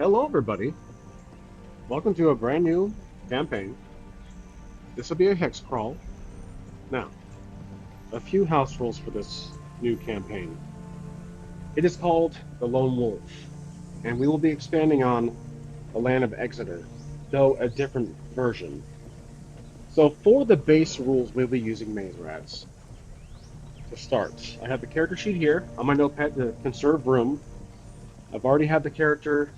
Hello, everybody. Welcome to a brand new campaign. This will be a hex crawl. Now, a few house rules for this new campaign. It is called the Lone Wolf, and we will be expanding on the land of Exeter, though a different version. So, for the base rules, we'll be using maze rats. To start, I have the character sheet here on my notepad to conserve room. I've already had the character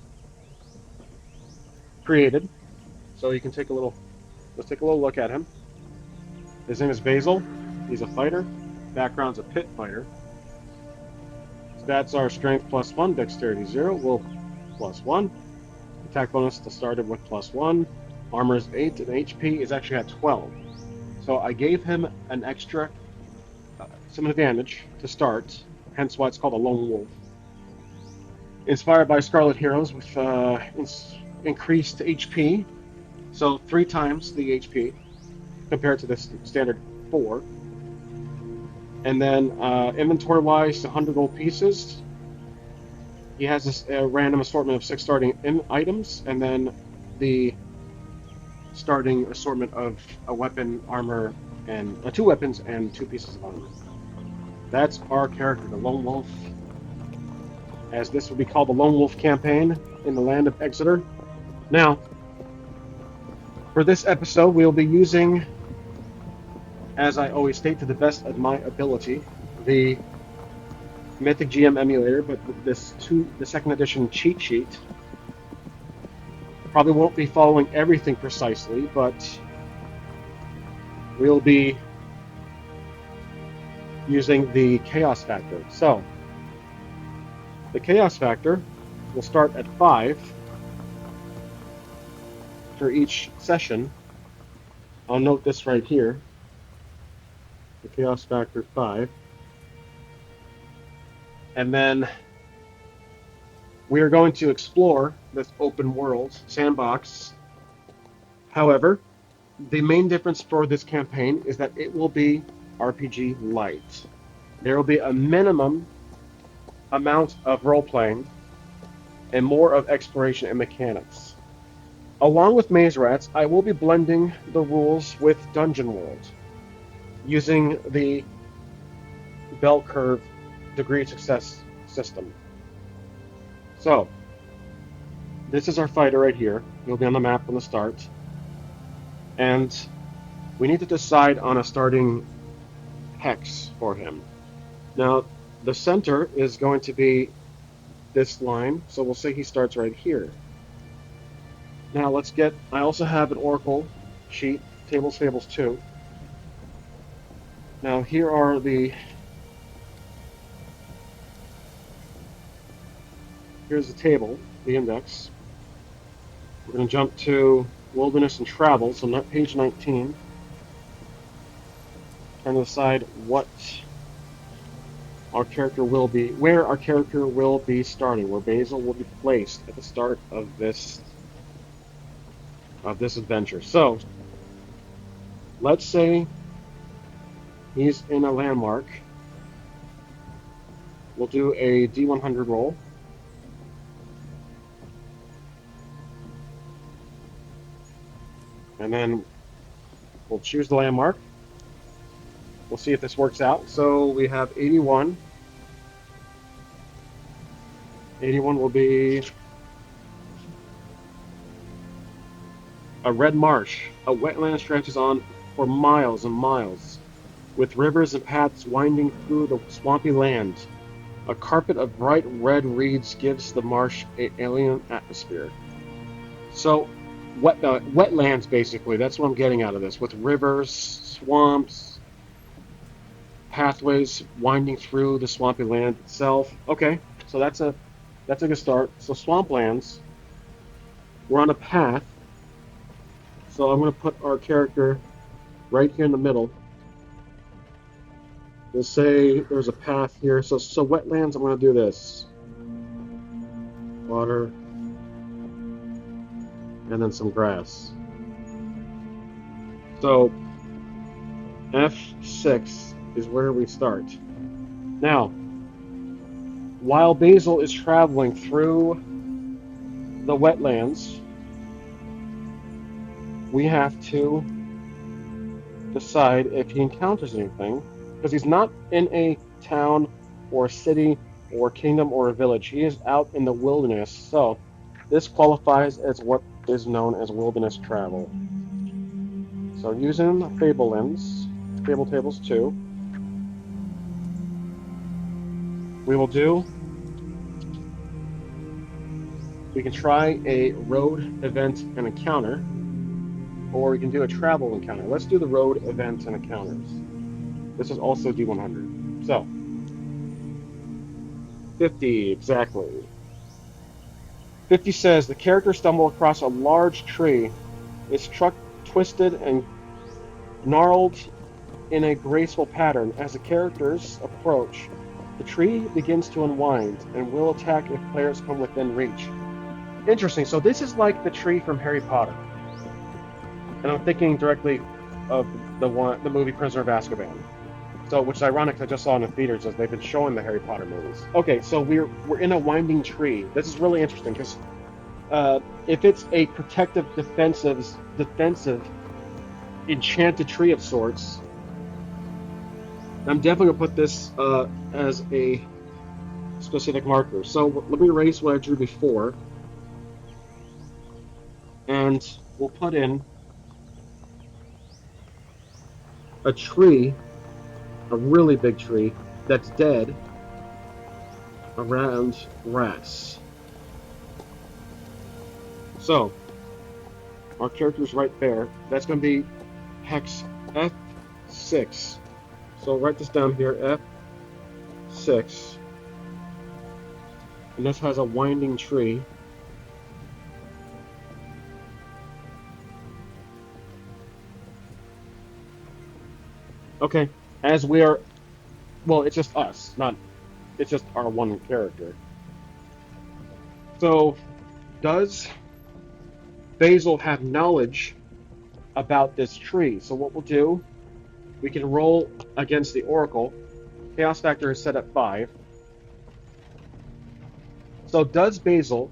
created, so you can take a little. Let's take a little look at him. His name is Basil. He's a fighter. Background's a pit fighter. Stats are strength +1, dexterity 0, will +1. Attack bonus to started with +1. Armor is 8, and HP is actually at 12. So I gave him an extra, some advantage to start, hence why it's called a Lone Wolf. Inspired by Scarlet Heroes with increased HP, so 3 times the HP compared to the standard 4. And then inventory-wise, 100 gold pieces. He has this random assortment of 6 starting items, and then the starting assortment of a weapon, armor, and 2 weapons and 2 pieces of armor. That's our character, the Lone Wolf, as this will be called the Lone Wolf campaign in the land of Exeter. Now, for this episode, we'll be using, as I always state, to the best of my ability, the Mythic GM emulator, but the second edition cheat sheet. Probably won't be following everything precisely, but we'll be using the chaos factor. So, the chaos factor will start at 5 for each session. I'll note this right here. The chaos factor 5. And then we are going to explore this open world sandbox. However, the main difference for this campaign is that it will be RPG light. There will be a minimum amount of role-playing and more of exploration and mechanics. Along with Maze Rats, I will be blending the rules with Dungeon World, using the bell curve degree of success system. So, this is our fighter right here. He'll be on the map from the start. And we need to decide on a starting hex for him. Now, the center is going to be this line, so we'll say he starts right here. Now, I also have an Oracle sheet, Tables, Fables 2. Now, here are here's the table, the index. We're going to jump to Wilderness and Travel, so not page 19. Trying to decide what our character will be, where our character will be starting, where Basil will be placed at the start of this adventure. So, let's say he's in a landmark. We'll do a D100 roll. And then we'll choose the landmark. We'll see if this works out. So we have 81. 81 will be a red marsh. A wetland stretches on for miles and miles, with rivers and paths winding through the swampy land. A carpet of bright red reeds gives the marsh an alien atmosphere. So, wetlands, basically. That's what I'm getting out of this, with rivers, swamps, pathways winding through the swampy land itself. Okay, so that's a good start. So swamplands. We're on a path. So I'm going to put our character right here in the middle. We'll say there's a path here. So wetlands, I'm going to do this. Water. And then some grass. So F6 is where we start. Now, while Basil is traveling through the wetlands, we have to decide if he encounters anything, because he's not in a town or a city or kingdom or a village. He is out in the wilderness, so this qualifies as what is known as wilderness travel. So using Fable Tables 2, we will do, we can try a road event and encounter, or we can do a travel encounter. Let's do the road events and encounters. This is also D100. So, 50, exactly. 50 says the character stumbled across a large tree. Its trunk twisted and gnarled in a graceful pattern. As the characters approach, the tree begins to unwind and will attack if players come within reach. Interesting. So this is like the tree from Harry Potter, and I'm thinking directly of the movie Prisoner of Azkaban. So, which is ironic, I just saw in the theaters as they've been showing the Harry Potter movies. Okay, so we're in a winding tree. This is really interesting because if it's a protective, defensive, enchanted tree of sorts, I'm definitely gonna put this as a specific marker. So let me erase what I drew before, and we'll put in a tree, a really big tree that's dead around rats. So our character's right there. That's going to be hex F6. So write this down here, F6. And this has a winding tree. Okay, as we are, well, it's just us, it's just our one character. So, does Basil have knowledge about this tree? So what we'll do, we can roll against the Oracle. Chaos factor is set at 5. So does Basil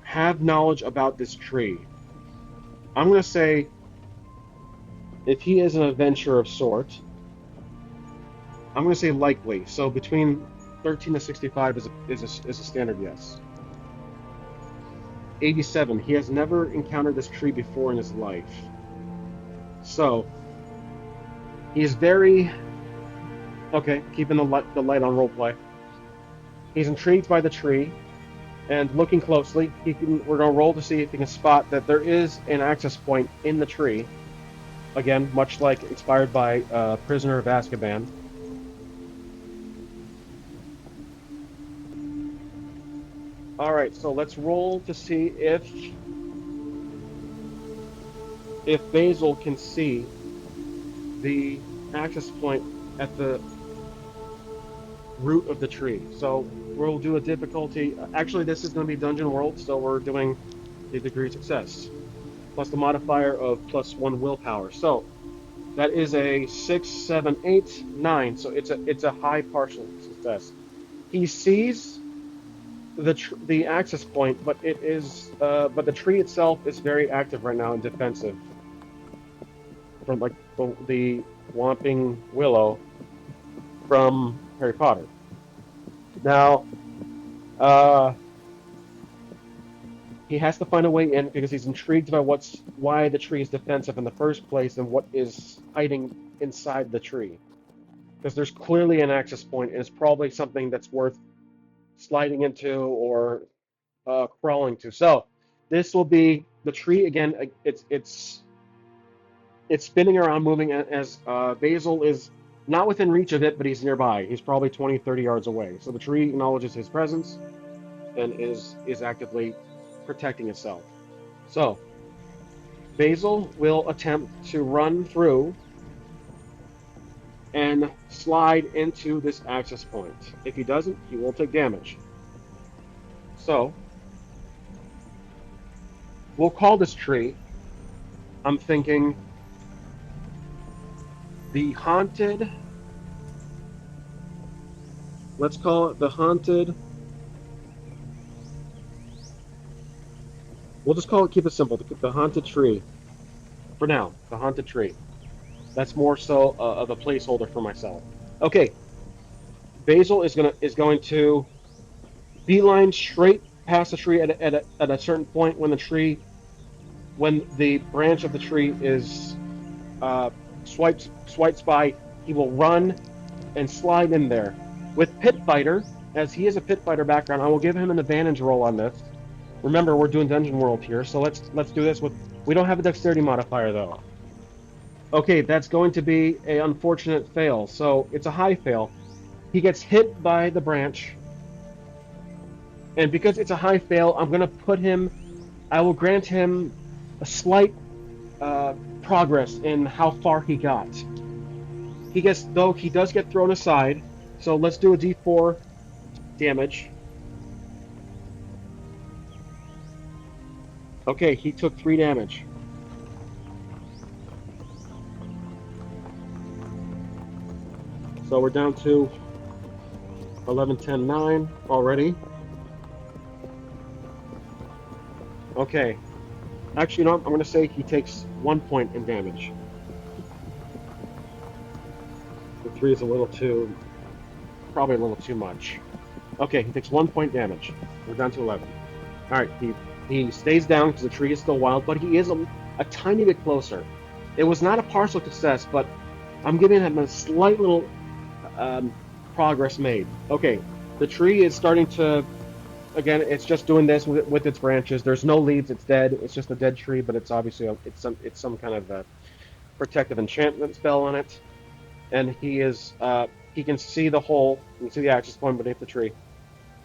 have knowledge about this tree? I'm going to say if he is an adventurer of sort, I'm going to say likely. So between 13 to 65 is a standard yes. 87, he has never encountered this tree before in his life. So he's very, okay, keeping the light on roleplay. He's intrigued by the tree, and looking closely, we're going to roll to see if he can spot that there is an access point in the tree. Again, much like inspired by Prisoner of Azkaban. All right, so let's roll to see if Basil can see the access point at the root of the tree. So we'll do a difficulty. Actually, this is going to be Dungeon World, so we're doing the degree of success plus the modifier of +1 willpower. So that is a 6, 7, 8, 9. So it's a high partial success. He sees the access point, but but the tree itself is very active right now and defensive from like the Whomping Willow from Harry Potter. Now, he has to find a way in because he's intrigued by why the tree is defensive in the first place and what is hiding inside the tree. Because there's clearly an access point, and it's probably something that's worth sliding into or crawling to. So this will be the tree again. It's spinning around, moving as Basil is not within reach of it, but he's nearby. He's probably 20, 30 yards away. So the tree acknowledges his presence and is actively protecting itself. So Basil will attempt to run through and slide into this access point. If he doesn't, he will take damage. So we'll call this tree, I'm thinking, the haunted, let's call it the haunted We'll just keep it simple. The haunted tree for now. The haunted tree. That's more so of a placeholder for myself. Okay, Basil is going to beeline straight past the tree at a certain point when the branch of the tree is uh, swipes by. He will run and slide in there. With Pit Fighter, as he is a Pit Fighter background, I will give him an advantage roll on this. Remember, we're doing Dungeon World here, so let's do this with. We don't have a dexterity modifier though. Okay, that's going to be a unfortunate fail. So it's a high fail. He gets hit by the branch, and because it's a high fail, I'm going to put him. I will grant him a slight uh, progress in how far he got. He does get thrown aside. So let's do a D4 damage. Okay, he took 3 damage. So we're down to 11, 10, 9 already. Okay. Actually, no, I'm going to say he takes 1 point in damage. The 3 is probably a little too much. Okay, he takes 1 point damage. We're down to 11. All right, he stays down because the tree is still wild, but he is a tiny bit closer. It was not a partial success, but I'm giving him a slight little progress made. Okay, the tree is starting to. Again, it's just doing this with its branches. There's no leaves. It's dead. It's just a dead tree, but it's obviously it's some kind of protective enchantment spell on it. And he can see the hole. You can see the access point beneath the tree.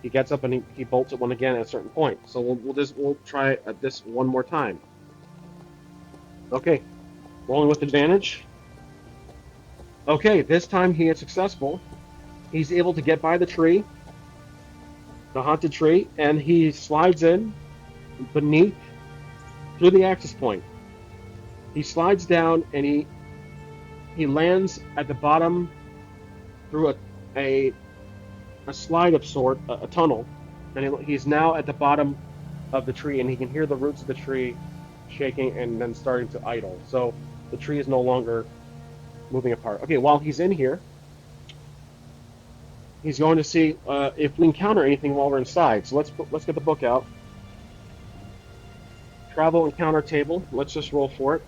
He gets up and he bolts it one again at a certain point. So we'll try this one more time. Okay, rolling with advantage. Okay, this time he is successful. He's able to get by the tree, the haunted tree, and he slides in beneath through the access point. He slides down and he lands at the bottom through a slide of sort, a tunnel, and he's now at the bottom of the tree, and he can hear the roots of the tree shaking and then starting to idle. So the tree is no longer moving apart. Okay, while he's in here, he's going to see if we encounter anything while we're inside. So let's get the book out. Travel encounter table. Let's just roll for it.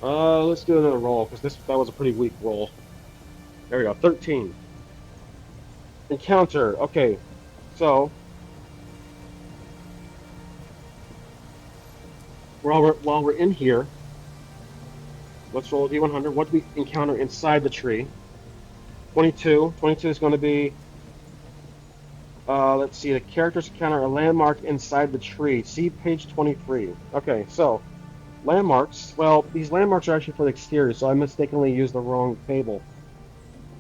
Let's do another roll because that was a pretty weak roll. There we go. 13. Encounter. Okay, so while we're in here, let's roll a D100. What do we encounter inside the tree? 22. 22 is going to be. Let's see. The characters encounter a landmark inside the tree. See page 23. Okay, so landmarks. Well, these landmarks are actually for the exterior, so I mistakenly used the wrong table.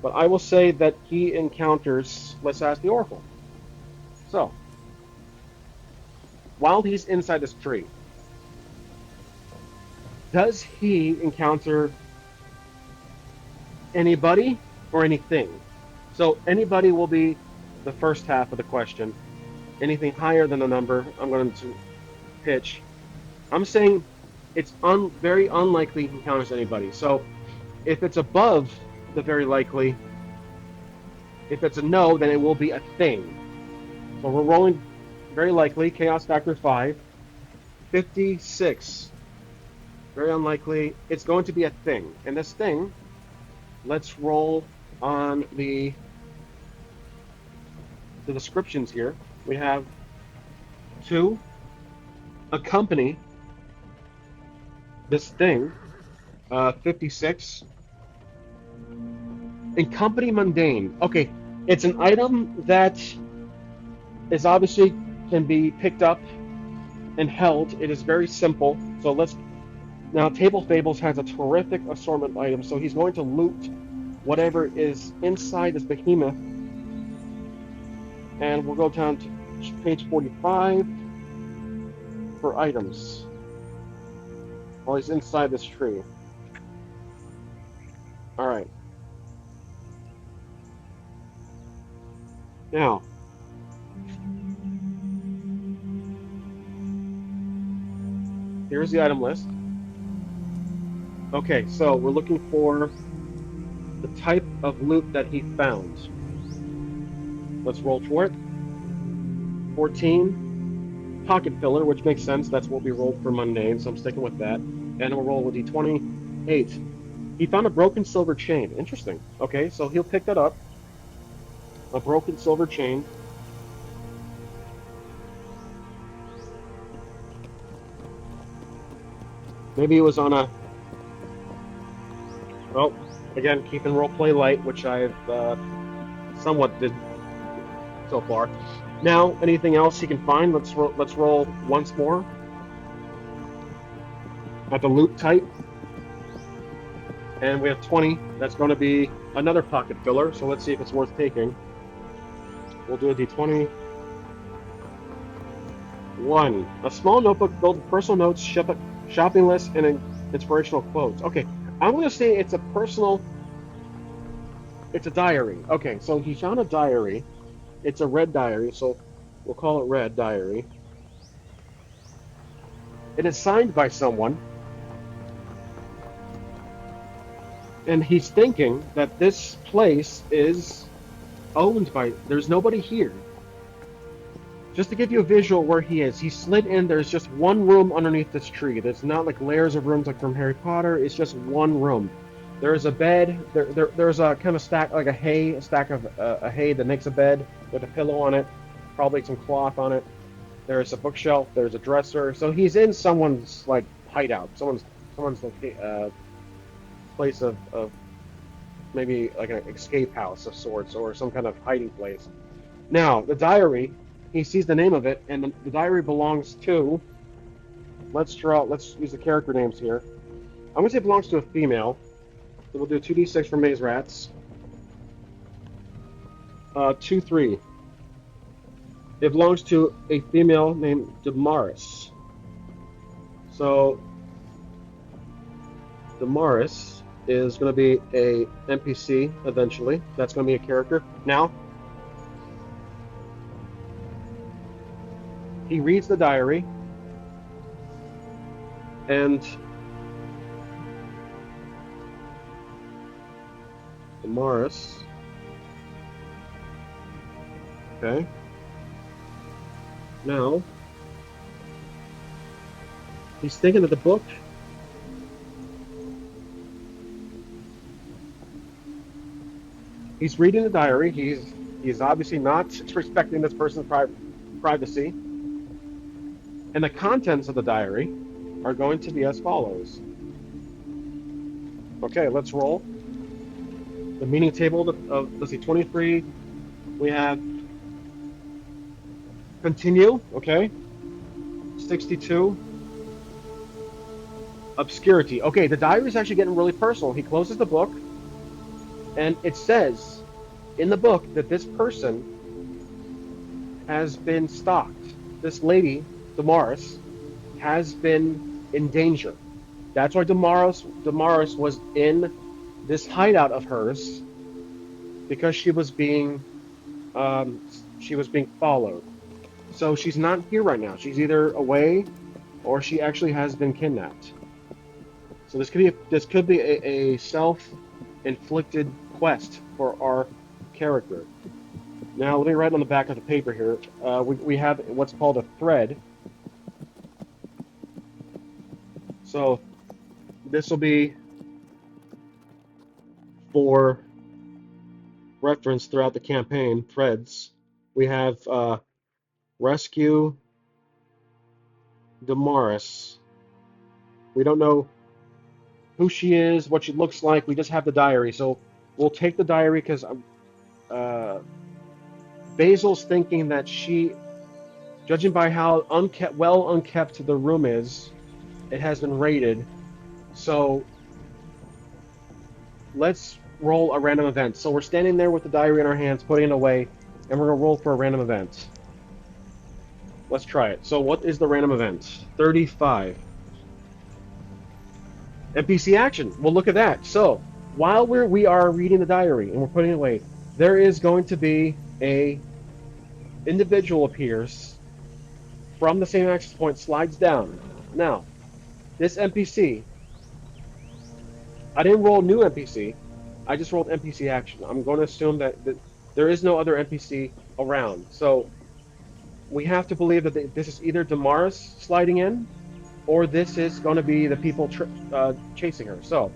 But I will say that he encounters. Let's ask the Oracle. So, while he's inside this tree, does he encounter anybody or anything? So anybody will be the first half of the question. Anything higher than the number, I'm going to pitch. I'm saying it's very unlikely he encounters anybody. So if it's above the very likely, if it's a no, then it will be a thing. So we're rolling very likely, chaos factor 5, 56. Very unlikely. It's going to be a thing. And this thing, let's roll on the descriptions here. We have 2, accompany this thing, 56. And company mundane. Okay, it's an item that is obviously can be picked up and held. It is very simple. So now Table Fables has a terrific assortment of items. So he's going to loot whatever is inside this behemoth. And we'll go down to page 45 for items. While he's inside this tree. All right. Now, Here's the item list. Okay, so we're looking for the type of loot that he found. Let's roll for it. 14. Pocket filler, which makes sense. That's what we rolled for mundane, so I'm sticking with that. And we'll roll with D20. 8. He found a broken silver chain. Interesting. Okay, so he'll pick that up. A broken silver chain. Maybe it was on a... Well, again, keeping roleplay light, which I've somewhat did so far. Now, anything else he can find? Let's roll once more. At the loot type. And we have 20. That's going to be another pocket filler, so let's see if it's worth taking. We'll do a D20. 1. A small notebook filled with personal notes, shopping lists, and inspirational quotes. Okay, I'm going to say it's a personal... It's a diary. Okay, so he found a diary. It's a red diary, so we'll call it red diary. It is signed by someone. And he's thinking that this place is owned by... There's nobody here. Just to give you a visual where he is, he slid in. There's just one room underneath this tree. There's not like layers of rooms like from Harry Potter. It's just one room. There's a bed. There's a kind of stack, like a stack of a hay that makes a bed with a pillow on it, probably some cloth on it. There's a bookshelf. There's a dresser. So he's in someone's like hideout. Someone's like place of maybe like an escape house of sorts or some kind of hiding place. Now the diary. He sees the name of it, and the diary belongs to... Let's use the character names here. I'm going to say it belongs to a female. So we'll do 2d6 for Maze Rats. 2, 3. It belongs to a female named Damaris. So, Damaris is going to be a NPC eventually. That's going to be a character. Now, he reads the diary, and Damaris. Okay. Now, he's thinking of the book. He's reading the diary. He's obviously not respecting this person's privacy. And the contents of the diary are going to be as follows. Okay, let's roll. The meaning table of let's see, 23. We have continue, okay. 62. Obscurity. Okay, the diary is actually getting really personal. He closes the book, and it says in the book that this person has been stalked. This lady, Damaris, has been in danger. That's why Damaris was in this hideout of hers, because she was being followed. So she's not here right now. She's either away or she actually has been kidnapped. So this could be a self-inflicted quest for our character. Now let me write on the back of the paper here. We have what's called a thread. So this will be for reference throughout the campaign. Threads. We have rescue Damaris. We don't know who she is, what she looks like. We just have the diary. So we'll take the diary because Basil's thinking that she, judging by how unkept the room is, it has been raided. So let's roll a random event. So we're standing there with the diary in our hands, putting it away, and we're going to roll for a random event. Let's try it. So what is the random event? 35. NPC action. Well, look at that. So while we are reading the diary and we're putting it away, there is going to be a individual appears from the same access point, slides down. Now, This NPC, I didn't roll new NPC. I just rolled NPC action. I'm going to assume that there is no other NPC around. So we have to believe that this is either Damaris sliding in, or this is going to be the people chasing her. So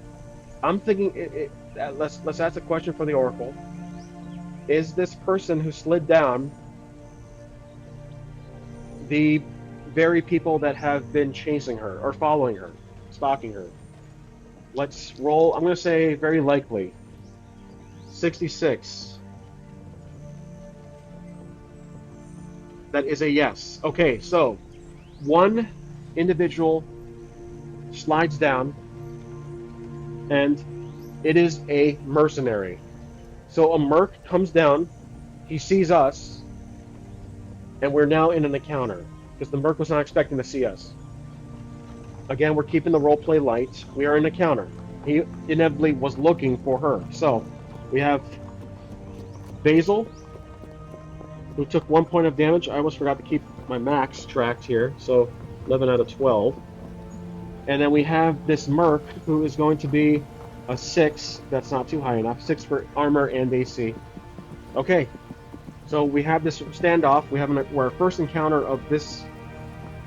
I'm thinking, let's ask a question for the Oracle. Is this person who slid down the very people that have been chasing her or following her, stalking her? Let's roll. I'm going to say very likely. 66. That is a yes. Okay, so one individual slides down, and it is a mercenary. So a merc comes down, he sees us, and we're now in an encounter because the merc was not expecting to see us. Again, we're keeping the roleplay light. We are in a encounter. He inevitably was looking for her. So we have Basil, who took 1 point of damage. I almost forgot to keep my max tracked here. So 11 out of 12. And then we have this merc, who is going to be a 6. That's not too high enough. 6 for armor and AC. Okay. So we have this standoff. We have our first encounter of this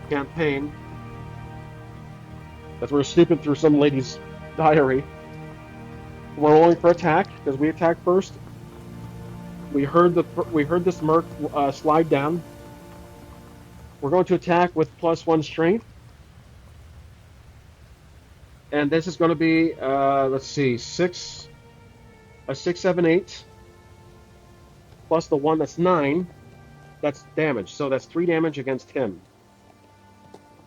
campaign. As we're snooping through some lady's diary. We're rolling for attack because we attacked first. We heard this merc slide down. We're going to attack with +1 strength, and this is going to be let's see, 6, 7, 8, plus the 1 that's 9. That's damage. So that's 3 damage against him.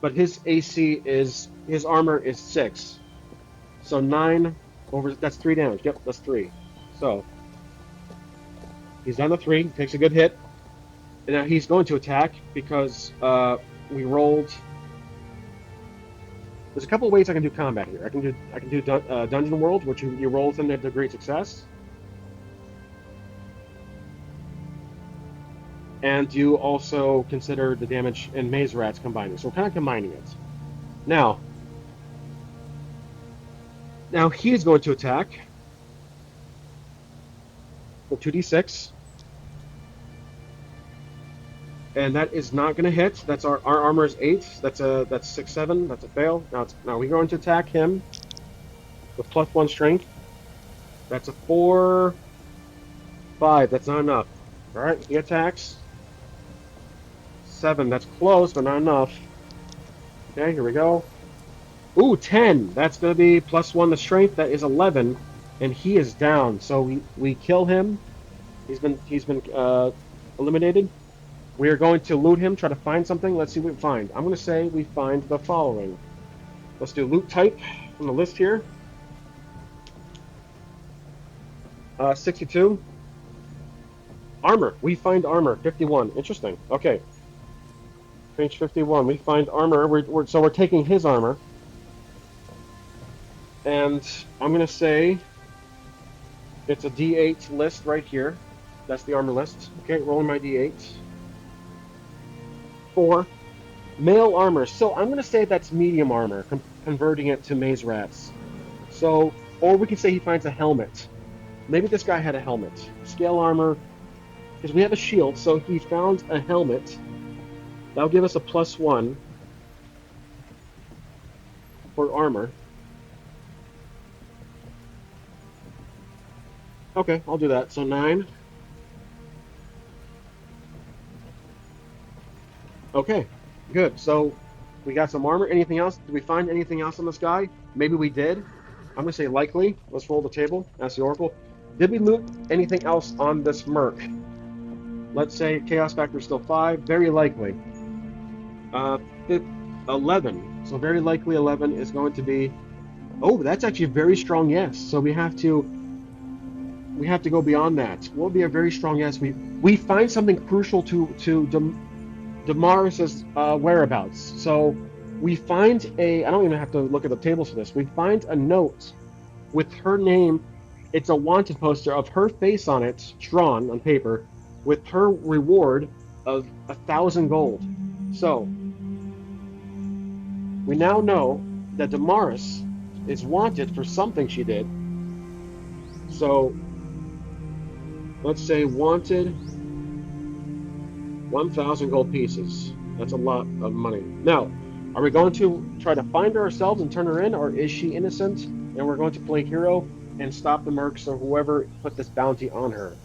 But his armor is 6. So 9 over, that's 3 damage. Yep, that's 3. So he's done the 3, takes a good hit. And now he's going to attack because we rolled. There's a couple of ways I can do combat here. I can do Dungeon World, which you roll with them to great success. And you also consider the damage and Maze Rats combining. So we're kind of combining it. Now he is going to attack for 2d6. And that is not going to hit. That's our armor is 8. That's 6, 7. That's a fail. Now we're going to attack him with +1 strength. That's a 4, 5. That's not enough. All right, he attacks. 7. That's close, but not enough. Okay, here we go. Ooh, 10. That's going to be +1 the strength. That is 11, and he is down. So we kill him. He's been eliminated. We are going to loot him, try to find something. Let's see what we find. I'm going to say we find the following. Let's do loot type from the list here. 62. Armor. We find armor. 51. Interesting. Okay. Page 51. We find armor. So we're taking his armor. And I'm going to say it's a D8 list right here. That's the armor list. Okay, rolling my D8. 4. Male armor. So I'm going to say that's medium armor, converting it to Maze Rats. So, or we could say he finds a helmet. Maybe this guy had a helmet. Scale armor, because we have a shield, so he found a helmet. That'll give us a +1 for armor. Okay, I'll do that. So 9. Okay, good. So we got some armor. Anything else? Did we find anything else on this guy? Maybe we did. I'm going to say likely. Let's roll the table. That's the Oracle. Did we loot anything else on this merc? Let's say Chaos Factor is still 5. Very likely. 11. So very likely 11 is going to be... Oh, that's actually a very strong yes. So we have to go beyond that. What would be a very strong yes? We find something crucial to Damaris's whereabouts. So we find I don't even have to look at the tables for this. We find a note with her name. It's a wanted poster of her face on it, drawn on paper, with her reward of 1,000 gold. So we now know that Damaris is wanted for something she did. So let's say wanted 1,000 gold pieces. That's a lot of money. Now, are we going to try to find her ourselves and turn her in, or is she innocent and we're going to play hero and stop the mercs or whoever put this bounty on her?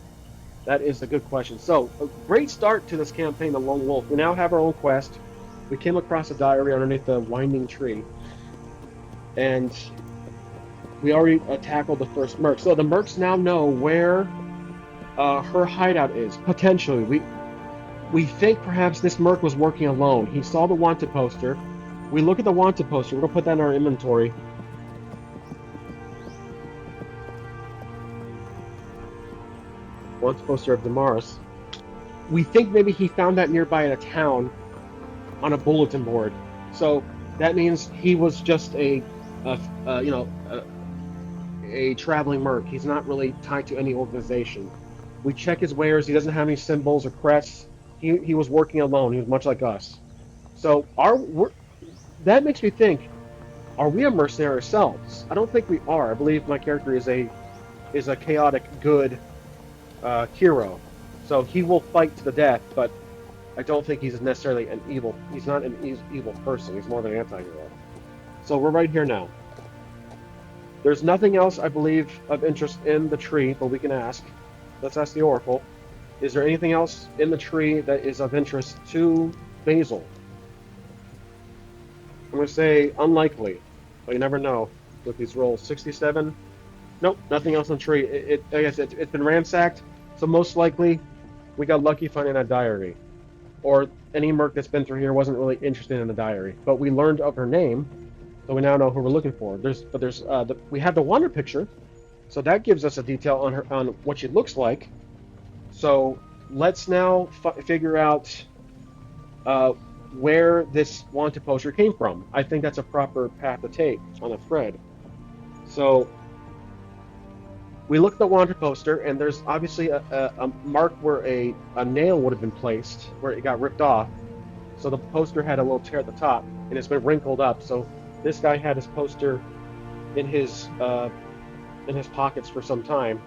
That is a good question. So, a great start to this campaign, The Lone Wolf. We now have our own quest. We came across a diary underneath the winding tree, and we already tackled the first merc. So the mercs now know where her hideout is, potentially. We think perhaps this merc was working alone. He saw the wanted poster. We look at the wanted poster. We're going to put that in our inventory. Wanted poster of Damaris. We think maybe he found that nearby in a town on a bulletin board. So that means he was just a traveling merc. He's not really tied to any organization. We check his wares. He doesn't have any symbols or crests. He was working alone. He was much like us. So that makes me think: are we a mercenary ourselves? I don't think we are. I believe my character is a chaotic good hero. So he will fight to the death, but I don't think he's necessarily an evil. He's not an evil person. He's more of an anti-hero. So we're right here now. There's nothing else, I believe, of interest in the tree, but we can ask. Let's ask the Oracle. Is there anything else in the tree that is of interest to Basil? I'm going to say unlikely, but you never know with these rolls. 67. Nope, nothing else on the tree. I guess it's been ransacked, so most likely we got lucky finding that diary. Or any merc that's been through here wasn't really interested in the diary, but we learned of her name, so we now know who we're looking for. We have the wonder picture, so that gives us a detail on what she looks like. So let's now figure out where this wanted poster came from. I think that's a proper path to take on a thread. So we look at the wanted poster, and there's obviously a mark where a nail would have been placed, where it got ripped off. So the poster had a little tear at the top, and it's been wrinkled up. So this guy had his poster in his pockets for some time,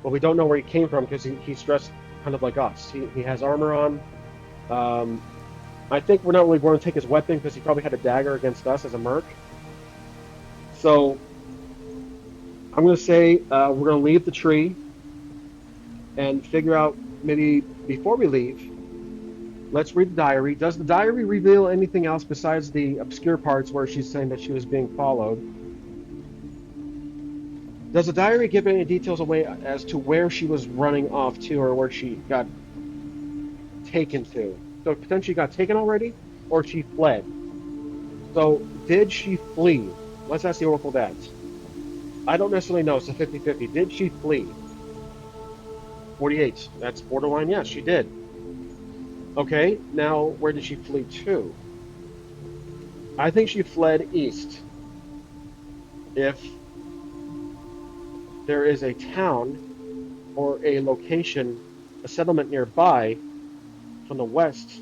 but we don't know where he came from because he's dressed kind of like us. He has armor on. I think we're not really going to take his weapon because he probably had a dagger against us as a merc. So I'm going to say we're going to leave the tree and figure out, maybe before we leave, let's read the diary. Does the diary reveal anything else besides the obscure parts where she's saying that she was being followed? Does the diary give any details away as to where she was running off to, or where she got taken to? So potentially got taken already, or she fled. So did she flee? Let's ask the Oracle that. I don't necessarily know. It's a 50-50. Did she flee? 48. That's borderline. Yes, she did. Okay, now where did she flee to? I think she fled east. If there is a town or a location, a settlement nearby from the west,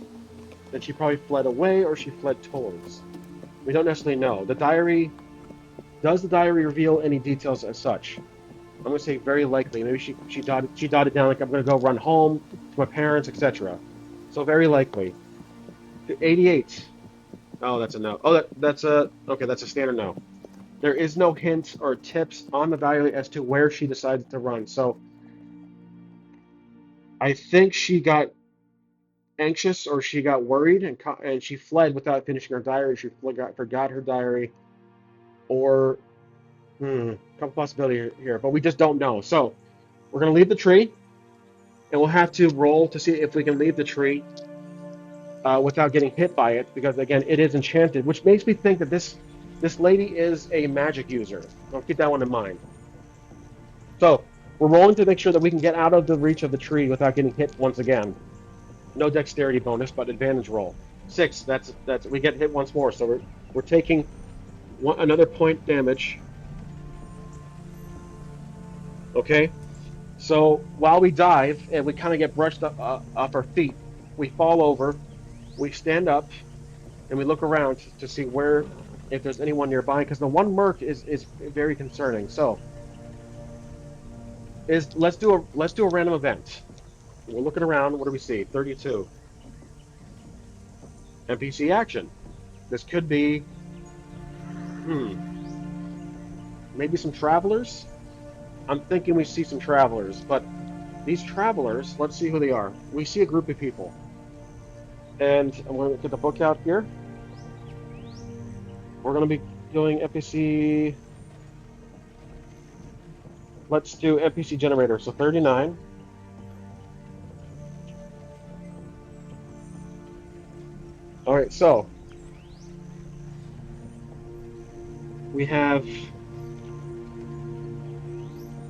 then she probably fled away or she fled towards. We don't necessarily know. Does the diary reveal any details as such? I'm going to say very likely. Maybe she dotted down like, I'm going to go run home to my parents, etc. So very likely. 88. Oh, that's a no. Oh, that's a standard no. There is no hint or tips on the diary as to where she decided to run. So I think she got anxious or she got worried and she fled without finishing her diary. She forgot her diary, or couple possibilities here, but we just don't know. So we're going to leave the tree, and we'll have to roll to see if we can leave the tree without getting hit by it, because again, it is enchanted, which makes me think that this lady is a magic user. I'll keep that one in mind. So we're rolling to make sure that we can get out of the reach of the tree without getting hit once again. No dexterity bonus, but advantage roll. 6. That's we get hit once more, so we're taking another point damage. Okay, so while we dive and we kind of get brushed off our feet, we fall over, we stand up, and we look around to see where if there's anyone nearby, because the one merc is very concerning. So let's do a random event. We're looking around. What do we see? 32 NPC action. This could be maybe some travelers. I'm thinking we see some travelers, but these travelers, let's see who they are. We see a group of people, and I'm going to get the book out here. We're going to be doing NPC. Let's do NPC generator. So 39. All right, so we have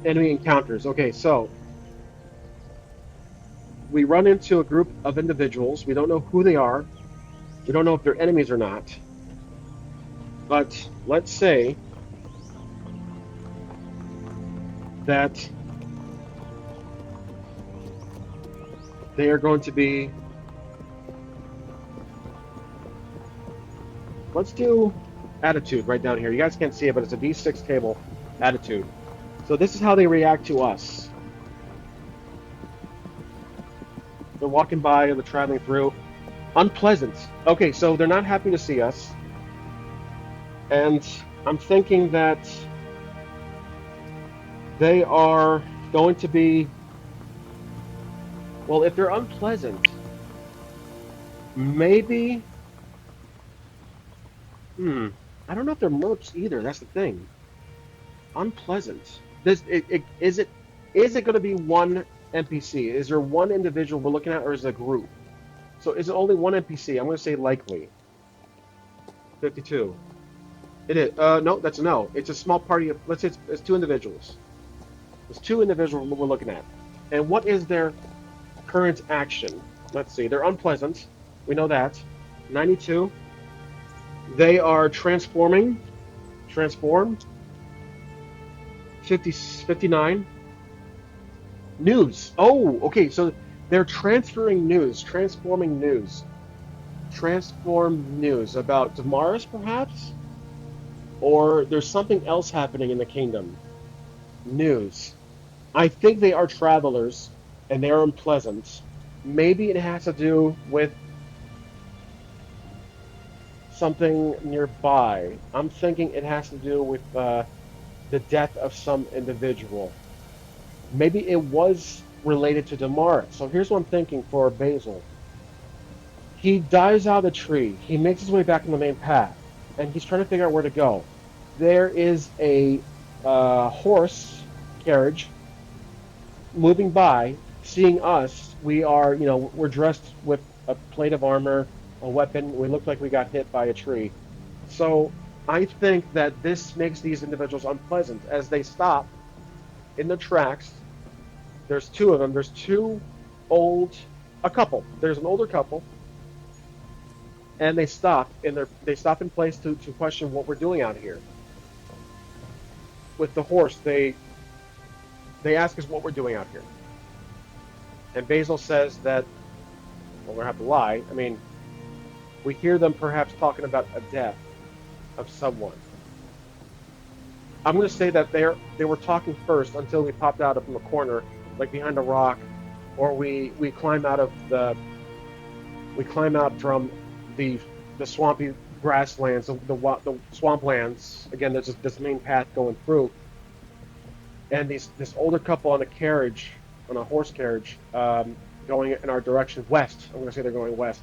enemy encounters. Okay, so we run into a group of individuals. We don't know who they are. We don't know if they're enemies or not. But let's say that they are going to be... Let's do attitude right down here. You guys can't see it, but it's a D6 table, attitude. So this is how they react to us. They're walking by, they're traveling through. Unpleasant. Okay, so they're not happy to see us. And I'm thinking that they are going to be... Well, if they're unpleasant, maybe... I don't know if they're mercs either. That's the thing. Unpleasant. Is it going to be one NPC? Is there one individual we're looking at, or is it a group? So is it only one NPC? I'm going to say likely. 52. It is. No, that's a no. It's a small party of... Let's say it's two individuals. There's two individuals we're looking at. And what is their current action? Let's see. They're unpleasant. We know that. 92. They are transforming. Transform. 59. News. Oh, okay. So they're transferring news. Transforming news. Transform news about Damaris, perhaps? Or there's something else happening in the kingdom. News. I think they are travelers, and they are unpleasant. Maybe it has to do with something nearby. I'm thinking it has to do with the death of some individual. Maybe it was related to Damaris. So here's what I'm thinking for Basil. He dives out of the tree. He makes his way back on the main path, and he's trying to figure out where to go. There is a horse carriage moving by, seeing us. We are, we're dressed with a plate of armor, a weapon. We look like we got hit by a tree. So I think that this makes these individuals unpleasant as they stop in the tracks. There's two of them. There's a couple. There's an older couple, and they stop in place to question what we're doing out here. With the horse, they ask us what we're doing out here. And Basil says that, well, we're going to have to lie. I mean, we hear them perhaps talking about a death of someone. I'm going to say that they were talking first until we popped out from a corner, like behind a rock, or we climb out from the swampy grasslands, the swamplands. Again, there's this main path going through, and this older couple on a horse carriage, going in our direction west. I'm going to say they're going west.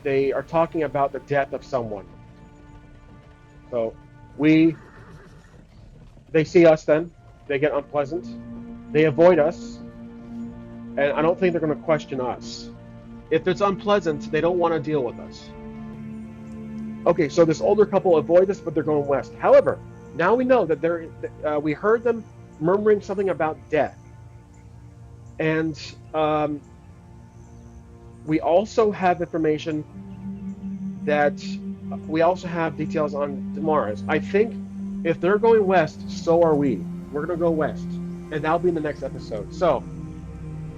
They are talking about the death of someone. So they see us, then they get unpleasant. They avoid us, and I don't think they're going to question us. If it's unpleasant, they don't want to deal with us. Okay, so this older couple avoid us, but they're going west. However, now we know that we heard them murmuring something about death, and we also have information that we also have details on Damaris. I think if they're going west, so are we. We're going to go west, and that'll be in the next episode. So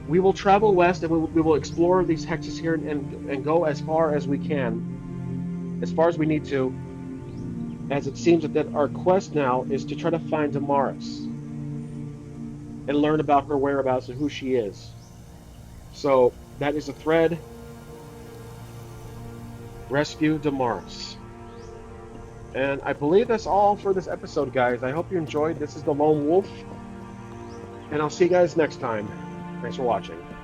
we will travel west, and we will explore these hexes here and go as far as we can. as far as we need to, as it seems that our quest now is to try to find Damaris and learn about her whereabouts and who she is. So that is a thread. Rescue Damaris. And I believe that's all for this episode, guys. I hope you enjoyed. This is the Lone Wolf, and I'll see you guys next time. Thanks for watching.